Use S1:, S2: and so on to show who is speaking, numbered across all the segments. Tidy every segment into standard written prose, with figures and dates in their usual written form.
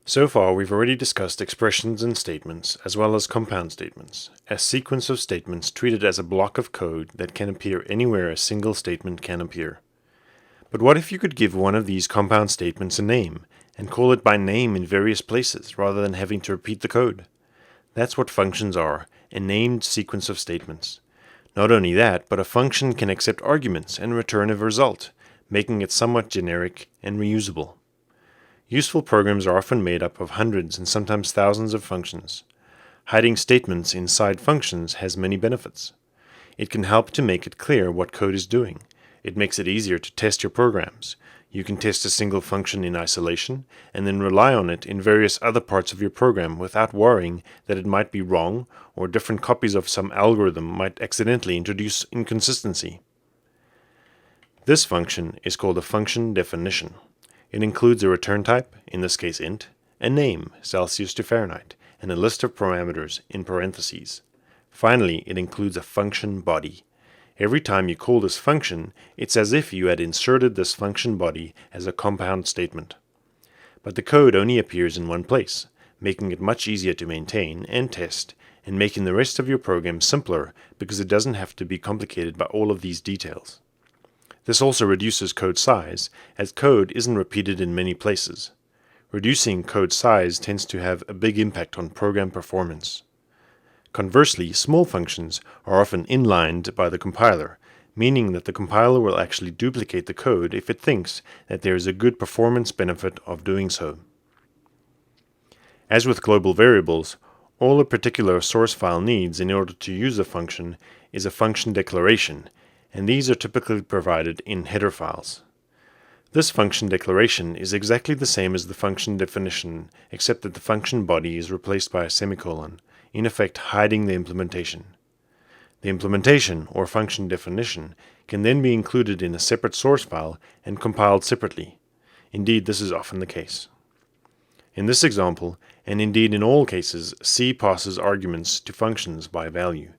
S1: So far, we've already discussed expressions and statements, as well as compound statements, a sequence of statements treated as a block of code that can appear anywhere a single statement can appear. But what if you could give one of these compound statements a name, and call it by name in various places, rather than having to repeat the code? That's what functions are, a named sequence of statements. Not only that, but a function can accept arguments and return a result, making it somewhat generic and reusable. Useful programs are often made up of hundreds and sometimes thousands of functions. Hiding statements inside functions has many benefits. It can help to make it clear what code is doing. It makes it easier to test your programs. You can test a single function in isolation and then rely on it in various other parts of your program without worrying that it might be wrong or different copies of some algorithm might accidentally introduce inconsistency. This function is called a function definition. It includes a return type, in this case int, a name, Celsius to Fahrenheit, and a list of parameters in parentheses. Finally, it includes a function body. Every time you call this function, it's as if you had inserted this function body as a compound statement. But the code only appears in one place, making it much easier to maintain and test, and making the rest of your program simpler because it doesn't have to be complicated by all of these details. This also reduces code size, as code isn't repeated in many places. Reducing code size tends to have a big impact on program performance. Conversely, small functions are often inlined by the compiler, meaning that the compiler will actually duplicate the code if it thinks that there is a good performance benefit of doing so. As with global variables, all a particular source file needs in order to use a function is a function declaration, and these are typically provided in header files. This function declaration is exactly the same as the function definition, except that the function body is replaced by a semicolon, in effect hiding the implementation. The implementation, or function definition, can then be included in a separate source file and compiled separately. Indeed, this is often the case. In this example, and indeed in all cases, C passes arguments to functions by value.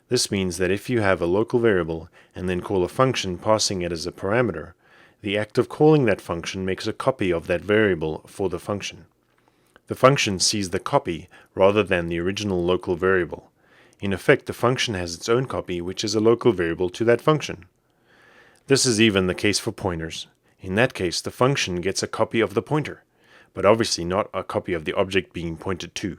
S1: This means that if you have a local variable and then call a function passing it as a parameter, the act of calling that function makes a copy of that variable for the function. The function sees the copy rather than the original local variable. In effect, the function has its own copy, which is a local variable to that function. This is even the case for pointers. In that case, the function gets a copy of the pointer, but obviously not a copy of the object being pointed to.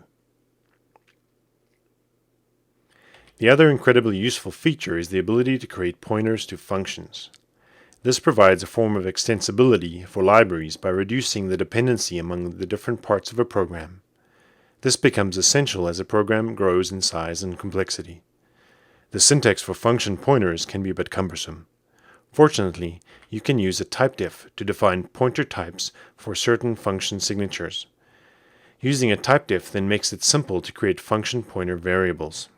S1: The other incredibly useful feature is the ability to create pointers to functions. This provides a form of extensibility for libraries by reducing the dependency among the different parts of a program. This becomes essential as a program grows in size and complexity. The syntax for function pointers can be a bit cumbersome. Fortunately, you can use a typedef to define pointer types for certain function signatures. Using a typedef then makes it simple to create function pointer variables.